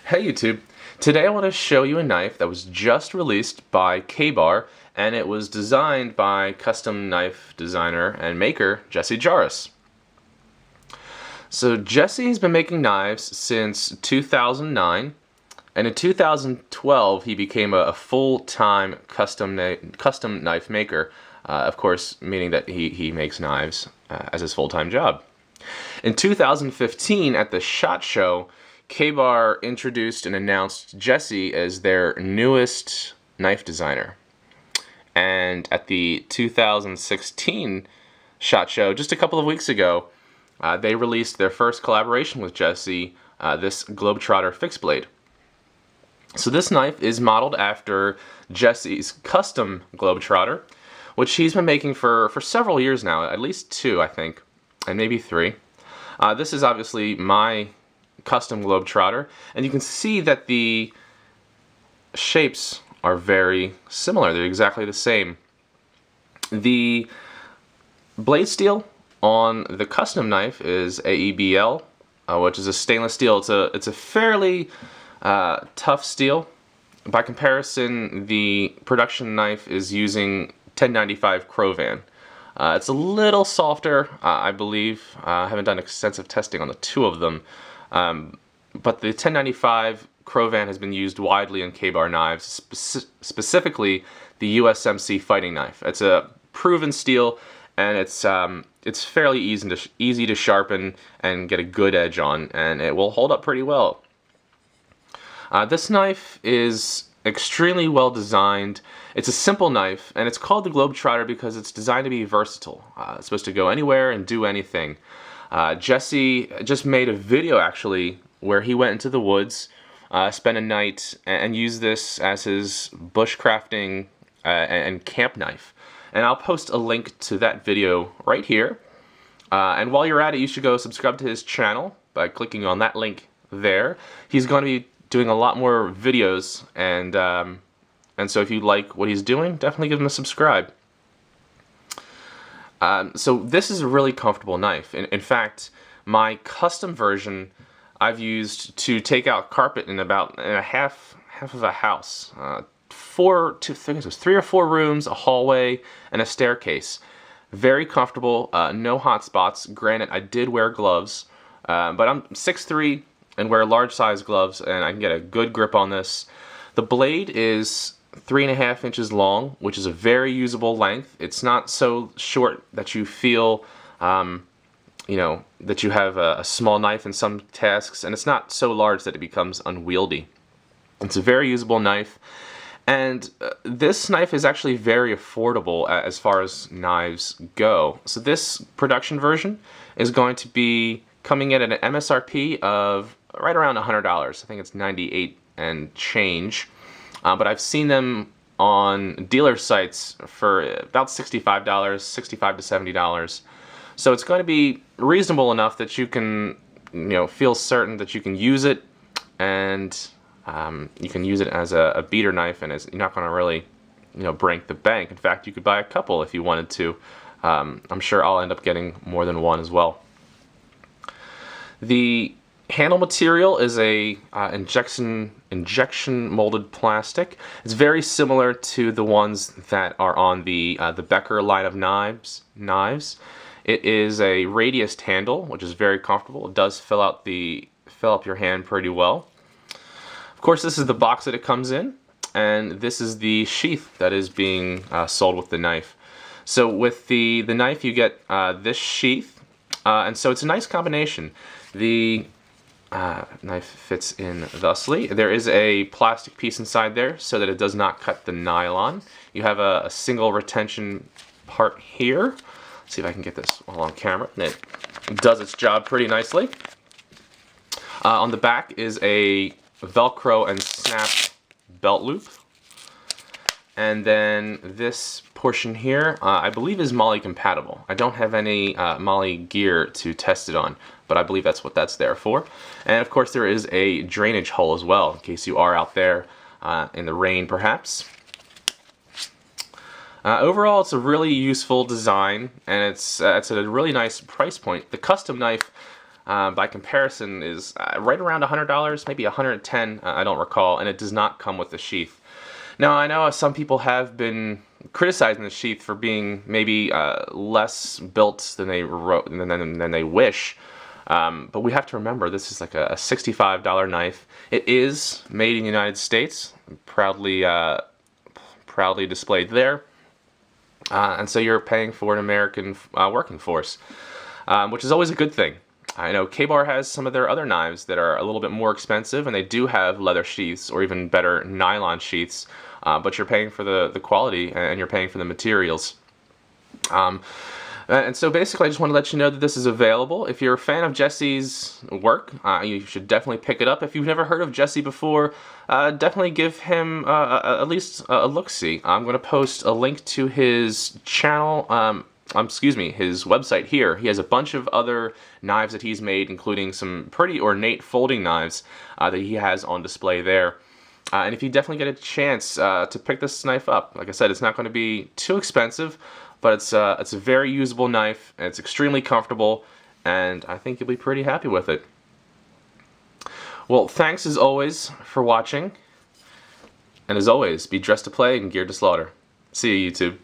Hey YouTube! Today I want to show you a knife that was just released by K-Bar, and it was designed by custom knife designer and maker Jesse Jarosz. So Jesse's been making knives since 2009, and in 2012 he became a full-time custom knife maker, of course meaning that he makes knives as his full-time job. In 2015 at the SHOT Show, K-Bar introduced and announced Jesse as their newest knife designer. And at the 2016 SHOT Show, just a couple of weeks ago, they released their first collaboration with Jesse, this Globetrotter fixed blade. So this knife is modeled after Jesse's custom Globetrotter, which he's been making for several years now, at least 2 I think, and maybe 3. This is obviously my custom Globetrotter, and you can see that the shapes are very similar. They're exactly the same. The blade steel on the custom knife is AEBL, which is a stainless steel. It's a fairly tough steel. By comparison, the production knife is using 1095 Crovan. It's a little softer, I believe. I haven't done extensive testing on the 2 of them. But the 1095 Crovan has been used widely in K-Bar knives, specifically the USMC fighting knife. It's a proven steel, and it's fairly easy to sharpen and get a good edge on, and it will hold up pretty well. This knife is extremely well designed. It's a simple knife, and it's called the Globetrotter because it's designed to be versatile. It's supposed to go anywhere and do anything. Jesse just made a video actually where he went into the woods, spent a night, and used this as his bushcrafting and camp knife. And I'll post a link to that video right here. And while you're at it, you should go subscribe to his channel by clicking on that link there. He's going to be doing a lot more videos, and so if you like what he's doing, definitely give him a subscribe. So this is a really comfortable knife. In fact, my custom version I've used to take out carpet in about half of a house. 3 or 4 rooms, a hallway, and a staircase. Very comfortable, no hot spots. Granted, I did wear gloves, but I'm 6'3" and wear large size gloves, and I can get a good grip on this. The blade is 3.5 inches long, which is a very usable length. It's not so short that you feel, that you have a small knife in some tasks, and it's not so large that it becomes unwieldy. It's a very usable knife, and this knife is actually very affordable as far as knives go. So this production version is going to be coming in at an MSRP of right around $100. I think it's 98 and change. But I've seen them on dealer sites for about $65, $65 to $70. So it's going to be reasonable enough that you can, feel certain that you can use it, and you can use it as a beater knife, and you're not going to really, break the bank. In fact, you could buy a couple if you wanted to. I'm sure I'll end up getting more than one as well. The handle material is a injection molded plastic. It's very similar to the ones that are on the Becker line of knives. It is a radiused handle, which is very comfortable. It does fill up your hand pretty well. Of course, this is the box that it comes in, and this is the sheath that is being sold with the knife. So with the knife, you get this sheath, and so it's a nice combination. The knife fits in thusly. There is a plastic piece inside there so that it does not cut the nylon. You have a single retention part here. Let's see if I can get this all on camera. And it does its job pretty nicely. On the back is a Velcro and snap belt loop. And then this portion here, I believe is MOLLE compatible. I don't have any MOLLE gear to test it on, but I believe that's what that's there for. And of course there is a drainage hole as well, in case you are out there in the rain perhaps. Overall, it's a really useful design, and it's at a really nice price point. The custom knife by comparison, is right around $100, maybe $110, I don't recall, and it does not come with the sheath. Now, I know some people have been criticizing the sheath for being maybe less built than they wish, but we have to remember this is like a $65 knife. It is made in the United States, proudly displayed there, and so you're paying for an American working force, which is always a good thing. I know K-Bar has some of their other knives that are a little bit more expensive, and they do have leather sheaths or even better nylon sheaths, but you're paying for the quality and you're paying for the materials. And so basically I just want to let you know that this is available. If you're a fan of Jesse's work, you should definitely pick it up. If you've never heard of Jesse before, definitely give him at least a look-see. I'm going to post a link to his channel, his website here. He has a bunch of other knives that he's made, including some pretty ornate folding knives that he has on display there. And if you definitely get a chance to pick this knife up, like I said, it's not going to be too expensive, but it's a very usable knife, and it's extremely comfortable, and I think you'll be pretty happy with it. Well, thanks as always for watching, and as always, be dressed to play and geared to slaughter. See you, YouTube.